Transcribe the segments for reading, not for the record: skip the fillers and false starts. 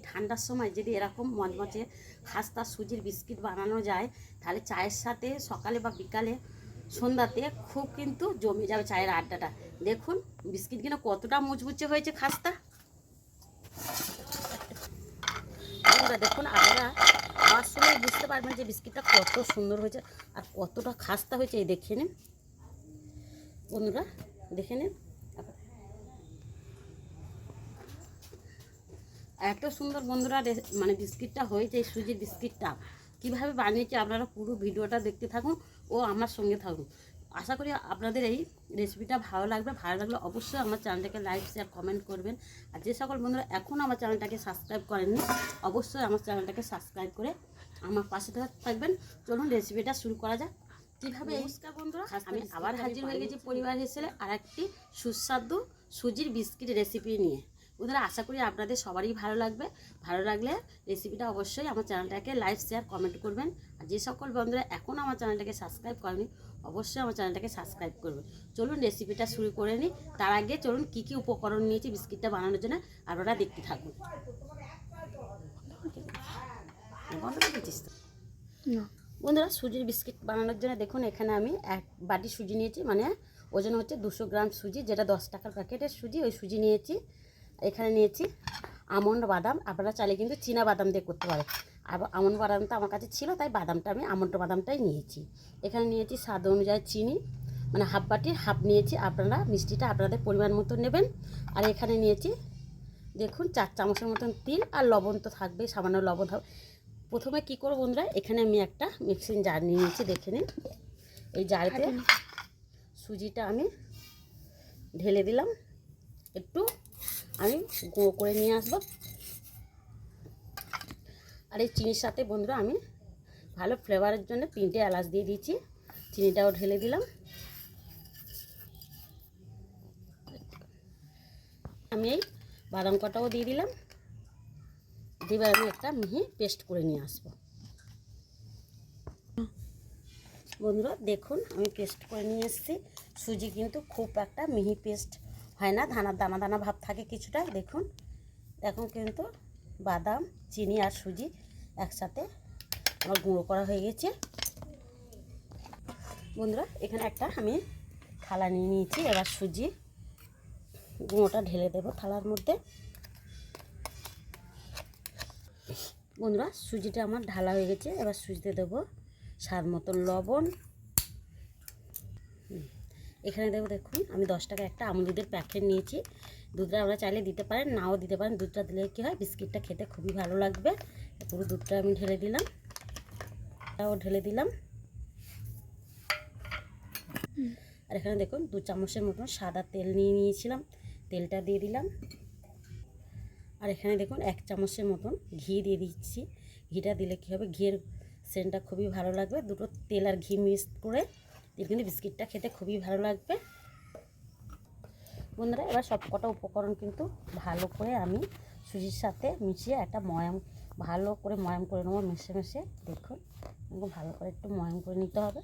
ঠান্ডার সময় যদি এরকম মচমচে খাস্তা সুজির বিস্কিট বানানো যায়, তাহলে চায়ের সাথে সকালে বা বিকালে সন্ধ্যাতে খুব কিন্তু জমে যাবে চায়ের আড্ডাটা। দেখুন বিস্কিটগুলো কতটা মুচমুচে হয়েছে খাস্তা। দেখুন আপনারা আওয়াজ শুনে বুঝতে পারবেন যে বিস্কিটটা কত সুন্দর হয়েছে আর কতটা খাস্তা হয়েছে। এই দেখে নিন বন্ধুরা, দেখে নিন এত সুন্দর বন্ধুরা মানে বিস্কিটটা হয়েছে। এই সুজির বিস্কিটটা কিভাবে বানিয়েছি আপনারা পুরো ভিডিওটা দেখতে থাকুন ও আমার সঙ্গে থাকুন। আশা করি আপনাদের এই রেসিপিটা ভালো লাগবে। ভালো লাগলে অবশ্যই আমার চ্যানেলটাকে লাইক শেয়ার কমেন্ট করবেন। আর যে সকল বন্ধুরা এখনও আমার চ্যানেলটাকে সাবস্ক্রাইব করেননি, অবশ্যই আমার চ্যানেলটাকে সাবস্ক্রাইব করে আমার পাশে থাকবেন। চলুন রেসিপিটা শুরু করা যাক। কীভাবে নমস্কার বন্ধুরা, আমি আবার হাজির হয়ে গেছি পরিবার হিসেবে আর একটি সুস্বাদু সুজির বিস্কিট রেসিপি নিয়ে। বন্ধুরা আশা করি আপনাদের সবারই ভালো লাগবে। ভালো লাগলে রেসিপিটা অবশ্যই আমার চ্যানেলটাকে লাইক শেয়ার কমেন্ট করবেন। আর যে সকল বন্ধুরা এখনও আমার চ্যানেলটাকে সাবস্ক্রাইব করেনি, অবশ্যই আমার চ্যানেলটাকে সাবস্ক্রাইব করবেন। চলুন রেসিপিটা শুরু করে নিই। তার আগে চলুন কী কী উপকরণ নিয়েছি বিস্কিটটা বানানোর জন্য আপনারা দেখতে থাকুন। বন্ধুরা সুজির বিস্কিট বানানোর জন্য দেখুন এখানে আমি 1 বাটি সুজি নিয়েছি, মানে ওজন হচ্ছে 200 গ্রাম সুজি, যেটা 10 টাকার প্যাকেটের সুজি, ওই সুজি নিয়েছি। এখানে নিয়েছি আমন্ড বাদাম, আপনারা চাইলে কিন্তু চীনা বাদাম দিয়ে করতে পারেন। আর আমন্ড বাদামটা আমার কাছে ছিল, তাই বাদামটা আমি আমন্ড বাদামটাই নিয়েছি। এখানে নিয়েছি স্বাদ অনুযায়ী চিনি, মানে হাফ বাটির হাফ নিয়েছি। আপনারা মিষ্টিটা আপনাদের পরিমাণ মতো নেবেন। আর এখানে নিয়েছি দেখুন 4 চামচের মতন তিল, আর লবণ তো থাকবেই, সামান্য লবণ হবে। প্রথমে কি করব বন্ধুরা, এখানে আমি একটা মিক্সিং জার নিয়ে নিয়েছি, দেখে নিন। এই জারেতে সুজিটা আমি ঢেলে দিলাম, একটু আমি গুঁড়ো করে নিয়ে আসবো। আর এই চিনির সাথে বন্ধুরা আমি ভালো ফ্লেভারের জন্য 3টে এলাচ দিয়ে দিয়েছি, চিনিটাও ঢেলে দিলাম। আমি এই বাদাম কটাও দিয়ে দিলাম। এবার আমি একটা মিহি পেস্ট করে নিয়ে আসবো। বন্ধুরা দেখুন আমি পেস্ট করে নিয়ে এসেছি। সুজি কিন্তু খুব একটা মিহি পেস্ট হয় না, দানা দানা ভাব থাকে কিছুটা। দেখুন এখন কিন্তু বাদাম চিনি আর সুজি একসাথে আমার গুঁড়ো করা হয়ে গেছে। বন্ধুরা এখানে একটা আমি থালা নিয়ে নিয়েছি, এবার সুজি গুঁড়োটা ঢেলে দেবো থালার মধ্যে। বন্ধুরা সুজিটা আমার ঢালা হয়ে গেছে, এবার সুজিতে দেবো স্বাদ মতন লবণ। এখানে দেবো দেখুন আমি 10 টাকা একটা আমুল দুধের প্যাকেট নিয়েছি। দুধটা আমরা চাইলে দিতে পারেন, নাও দিতে পারেন। দুধটা দিলে কী হয়, বিস্কিটটা খেতে খুবই ভালো লাগবে। পুরো দুধটা আমি ঢেলে দিলাম, তাও ঢেলে দিলাম। আর এখানে দেখুন 2 চামচের মতন সাদা তেল নিয়ে নিয়েছিলাম, তেলটা দিয়ে দিলাম। আর এখানে দেখুন 1 চামচের মতন ঘি দিয়ে দিচ্ছি। ঘিটা দিলে কী হবে, ঘিয়ের সেন্টটা খুবই ভালো লাগবে। দুটো তেল আর ঘি মিক্স করে দিলে কিন্তু বিস্কিটটা খেতে খুবই ভালো লাগবে। বন্ধুরা এবার সব কটা উপকরণ কিন্তু ভালো করে আমি সুজির সাথে মিশিয়ে একটা ময়াম ভালো করে ময়াম করে নেবো, মিশে মিশে। দেখুন ভালো করে একটু ময়াম করে নিতে হবে।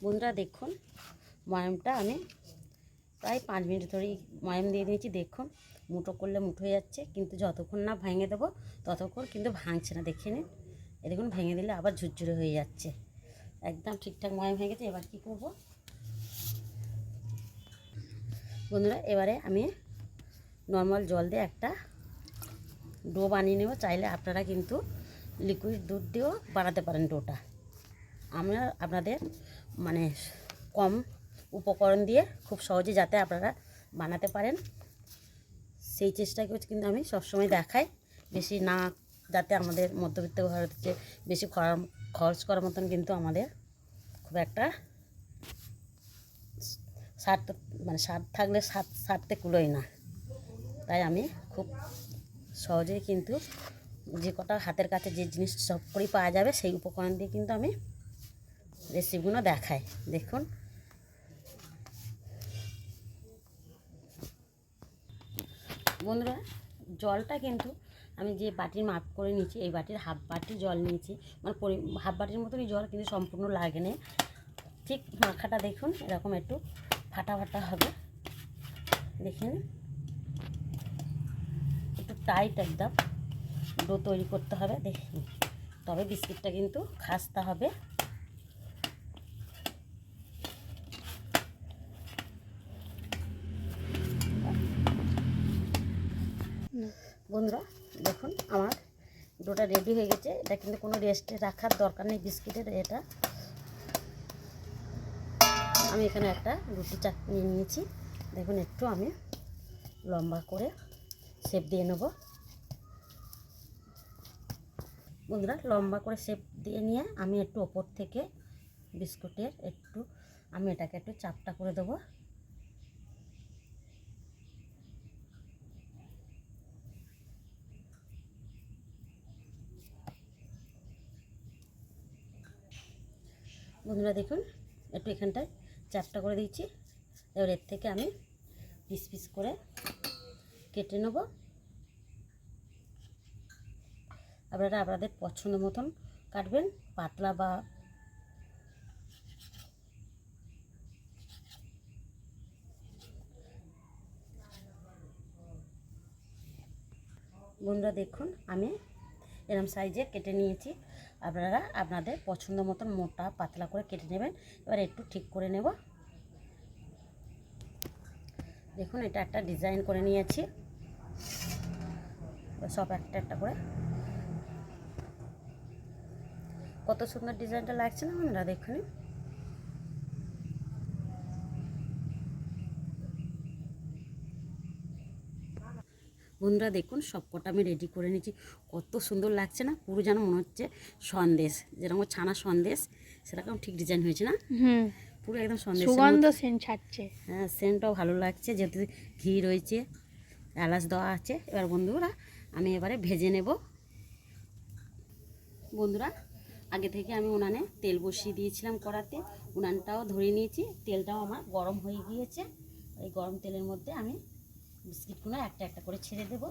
বন্ধুরা দেখুন ময়ামটা আমি প্রায় 5 মিনিট ধরেই ময়াম দিয়ে দিয়েছি। দেখুন মুঠো করলে মুঠো হয়ে যাচ্ছে, কিন্তু যতক্ষণ না ভেঙে দেবো ততক্ষণ কিন্তু ভাঙছে না। দেখে নিন, এ দেখুন ভেঙে দিলে আবার ঝুরঝুরে হয়ে যাচ্ছে। একদম ঠিকঠাক ময়াম হয়ে গেছে। এবার কি করব বন্ধুরা, এবারে আমি নর্মাল জল দিয়ে একটা ডো বানিয়ে নেব। চাইলে আপনারা কিন্তু লিকুইড দুধ দিয়েও বানাতে পারেন ডোটা। আমরা আপনাদের মানে কম উপকরণ দিয়ে খুব সহজে যাতে আপনারা বানাতে পারেন সেই চেষ্টা করছি, কিন্তু আমি সবসময় দেখাই বেশি না, যাতে আমাদের মধ্যবিত্ত ঘরের বেশি খরচ করার মতন কিন্তু আমাদের খুব একটা স্বাদ থাকলে স্বাদতে কুলোয় না। তাই আমি খুব সহজেই কিন্তু যে কটা হাতের কাছে যে জিনিস সব করেই পাওয়া যাবে সেই উপকরণ দিয়ে কিন্তু আমি রেসিপিগুলো দেখাই। দেখুন বন্ধুরা জলটা কিন্তু আমি যে বাটির মাপ করে নিয়েছি, এই বাটির হাফ বাটি জল নিয়েছি, মানে হাফ বাটির মতনই জল, কিন্তু সম্পূর্ণ লাগে না। ঠিক মাখাটা দেখুন এরকম একটু ফাটা ফাটা হবে। দেখুন টাইট একদম ডো তৈরি করতে হবে, দেখুন, তবে বিস্কিটটা কিন্তু খাস্তা হবে। বন্ধুরা দেখুন আমার ডোটা রেডি হয়ে গেছে। এটা কিন্তু কোনো রেস্টে রাখার দরকার নেই বিস্কিটের। এটা আমি এখানে একটা রুটি চাক নিয়ে নিয়েছি, দেখুন একটু আমি লম্বা করে শেপ দিয়ে নেব। বন্ধুরা লম্বা করে শেপ দিয়ে নিয়ে আমি একটু ওপর থেকে বিস্কুটের একটু আমি এটাকে একটু চাপটা করে দেবো। বন্ধুরা দেখুন একটু এখানটায় চাপটা করে দিচ্ছি। এবার এর থেকে আমি পিস পিস করে কেটে নেব। আপনারা আপনাদের পছন্দ মতন কাটবেন, পাতলা বা বন্ধুরা দেখুন আমি এরকম সাইজে কেটে নিয়েছি। আপনারা আপনাদের পছন্দ মতন মোটা পাতলা করে কেটে নেবেন। এবার একটু ঠিক করে নেব। দেখুন এটা একটা ডিজাইন করে নিয়েছি, সব একটা একটা করে। কত সুন্দর ডিজাইনটা লাগছে না বন্ধুরা, দেখুন। বন্ধুরা দেখুন সব কটা আমি রেডি করে নিয়েছি। কত সুন্দর লাগছে না, পুরো যেন মনে হচ্ছে সন্দেশ, যেরকম ছানা সন্দেশ সেরকম ঠিক ডিজাইন হয়েছে না। পুরো একদম সন্দেশ, সুগন্ধ সেন্ট ছাড়ছে। হ্যাঁ সেন্টটাও ভালো লাগছে, যেহেতু ঘি রয়েছে, এলাচ দেওয়া আছে। এবার বন্ধুরা আমি এবারে ভেজে নেব। বন্ধুরা আগে থেকে আমি উনানে তেল বসিয়ে দিয়েছিলাম কড়াতে, উনানটাও ধরে নিয়েছি, তেলটাও আমার গরম হয়ে গিয়েছে। এই গরম তেলের মধ্যে আমি বিস্কিটগুলো একটা একটা করে ছেড়ে দেব।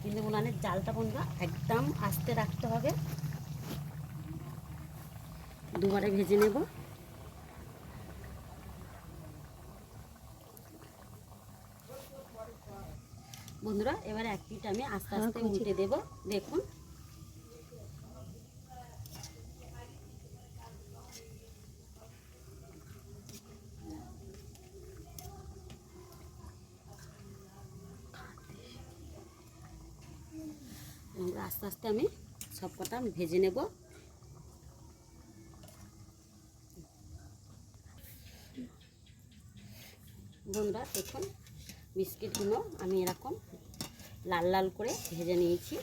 কিন্তু উনানের জালটা বন্ধুরা একদম আস্তে রাখতে হবে। দুবারে ভেজে নেব। বন্ধুরা এবারে এক পিঠ আমি আস্তে আস্তে উল্টে দেব। দেখুন আস্তে আস্তে আমি সব কটা ভেজে নেব। বন্ধুরা দেখুন বিস্কিটগুলো আমি এরকম লাল লাল করে ভেজে নিয়েছি।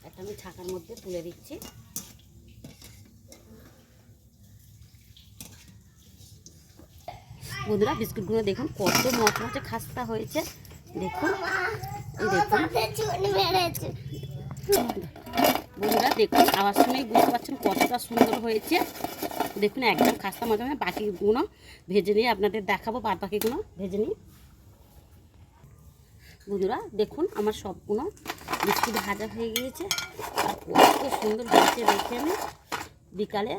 একটা আমি ছাকার মধ্যে তুলে দিচ্ছি। বন্ধুরা বিস্কুটগুলো দেখুন কত মচমচে খাস্তা হয়েছে। দেখুন এই দেখুন বন্ধুরা দেখুন আওয়াজ শুনেই বুঝতে পারছেন কতটা সুন্দর হয়েছে। দেখুন একদম খাস্তা মচমচে। বাকিগুলো ভেজে নিয়ে আপনাদের দেখাবো, বাদ বাকিগুলো ভেজে নিই। বন্ধুরা দেখুন আমার সবগুলো বিস্কুট ভাজা হয়ে গিয়েছে। আর কত সুন্দর হয়েছে দেখে আমি বিকালে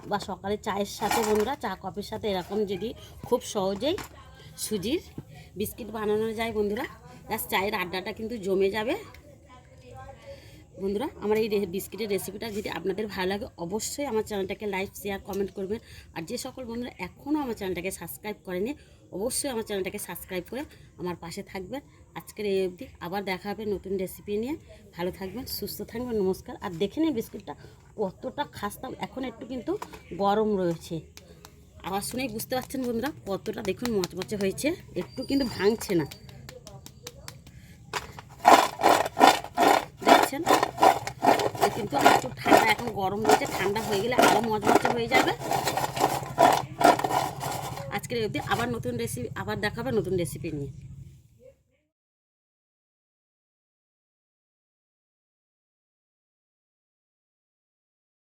বা সকালে চায়ের সাথে বন্ধুরা চা কফির সাথে এরকম যদি খুব সহজেই সুজির বিস্কিট বানানো যায় বন্ধুরা, জাস্ট চায়ের আড্ডাটা কিন্তু জমে যাবে। বন্ধুরা আমার এই বিস্কিটের রেসিপিটা যদি আপনাদের ভালো লাগে অবশ্যই আমার চ্যানেলটাকে লাইক শেয়ার কমেন্ট করবেন। আর যে সকল বন্ধুরা এখনও আমার চ্যানেলটাকে সাবস্ক্রাইব করেনি অবশ্যই আমার চ্যানেলটাকে সাবস্ক্রাইব করে আমার পাশে থাকবেন। আজকের এই অবধি, আবার দেখা হবে নতুন রেসিপি নিয়ে। ভালো থাকবেন, সুস্থ থাকবেন, নমস্কার। আর দেখে নিন বিস্কিটটা কতটা খাস্তা, এখন একটু কিন্তু গরম রয়েছে। আওয়াজ শুনেই বুঝতে পারছেন বন্ধুরা কতটা দেখুন মচমচে হয়েছে, একটু কিন্তু ভাঙছে না, দেখছেন। কিন্তু একটু ঠান্ডা, এখন গরম রয়েছে, ঠান্ডা হয়ে গেলে আরও মচমচে হয়ে যাবে। আজকের অবধি, আবার নতুন রেসিপি, আবার দেখাবে নতুন রেসিপি নিয়ে।